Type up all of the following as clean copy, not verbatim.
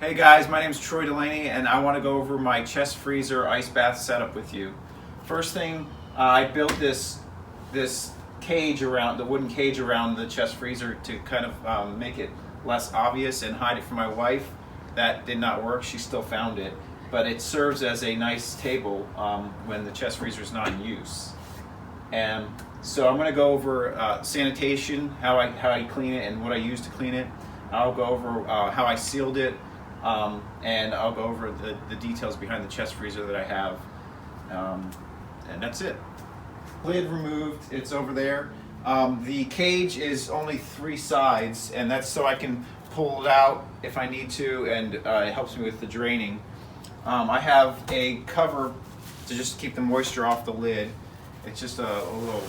Hey guys, my name is Troy Delaney and I want to go over my chest freezer ice bath setup with you. First thing, I built this cage around, the wooden cage around the chest freezer to kind of make it less obvious and hide it from my wife. That did not work, she still found it, but it serves as a nice table when the chest freezer is not in use. And so I'm going to go over sanitation, how I clean it and what I use to clean it. I'll go over how I sealed it, and I'll go over the details behind the chest freezer that I have, and that's it. Lid removed, it's over there. The cage is only 3 sides, and that's so I can pull it out if I need to, and it helps me with the draining. I have a cover to just keep the moisture off the lid. It's just a little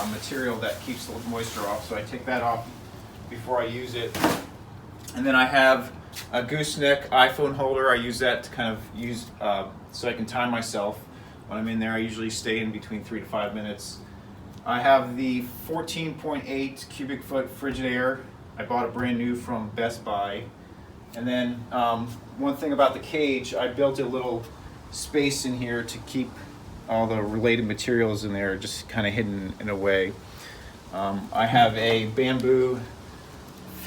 material that keeps the moisture off, so I take that off before I use it. And then I have a gooseneck iPhone holder. I use that to kind of use so I can time myself when I'm in there. I usually stay in between 3 to 5 minutes. I have the 14.8 cubic foot Frigidaire. I bought it brand new from Best Buy. And then one thing about the cage, I built a little space in here to keep all the related materials in there just kind of hidden in a way. I have a bamboo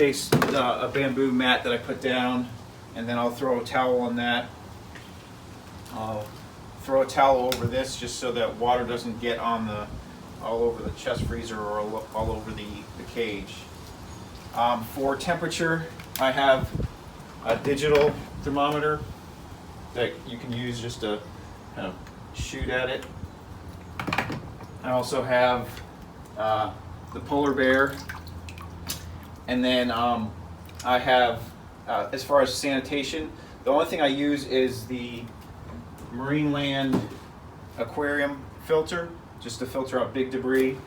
a bamboo mat that I put down, and then I'll throw a towel on that. I'll throw a towel over this just so that water doesn't get on all over the chest freezer or all over the cage. For temperature, I have a digital thermometer that you can use just to kind of shoot at it. I also have the polar bear. And then I have, as far as sanitation, the only thing I use is the Marineland aquarium filter, just to filter out big debris.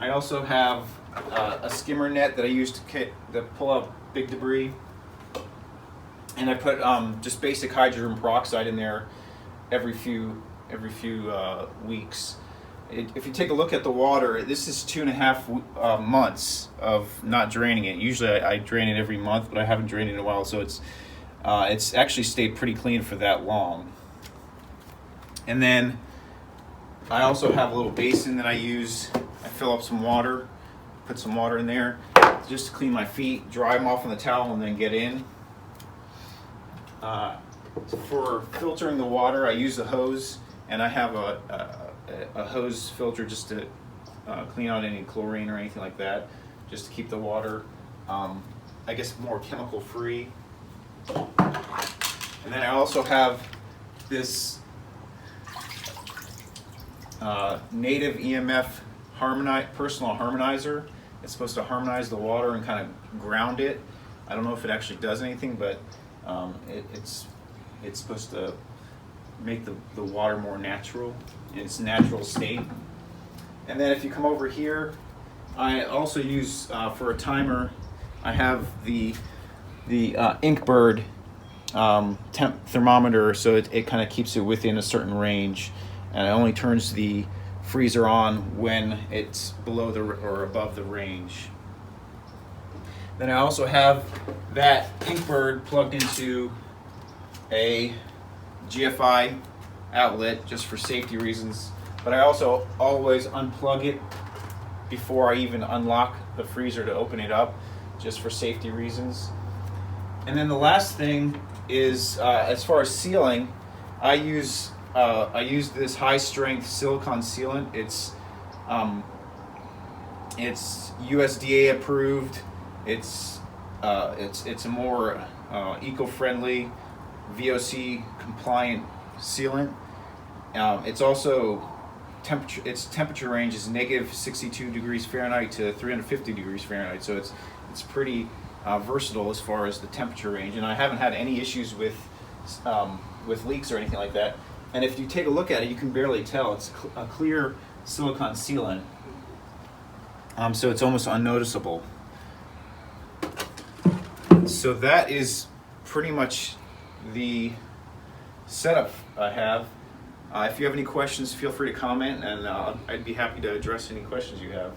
I also have a skimmer net that I use to pull out big debris. And I put just basic hydrogen peroxide in there every few weeks. If you take a look at the water, this is 2.5 months of not draining it. Usually I drain it every month, but I haven't drained it in a while, so it's actually stayed pretty clean for that long. And then I also have a little basin that I use. I fill up some water, put some water in there just to clean my feet, dry them off on the towel, and then get in. For filtering the water, I use a hose, and I have a hose filter just to clean out any chlorine or anything like that, just to keep the water, I guess, more chemical free. And then I also have this Native EMF personal harmonizer. It's supposed to harmonize the water and kind of ground it. I don't know if it actually does anything, but it's supposed to make the water more natural in its natural state. And then if you come over here, I also use for a timer, I have the Inkbird temp thermometer, so it kind of keeps it within a certain range, and it only turns the freezer on when it's below or above the range. Then I also have that Inkbird plugged into a GFI outlet just for safety reasons, but I also always unplug it before I even unlock the freezer to open it up, just for safety reasons. And then the last thing is, as far as sealing, I use this high strength silicone sealant. It's USDA approved. It's a more eco-friendly, VOC compliant sealant. It's also its temperature range is -62 degrees Fahrenheit to 350 degrees Fahrenheit, so it's pretty versatile as far as the temperature range, and I haven't had any issues with leaks or anything like that. And if you take a look at it, you can barely tell. It's a clear silicone sealant, so it's almost unnoticeable. So that is pretty much the setup I have. If you have any questions, feel free to comment, and I'd be happy to address any questions you have.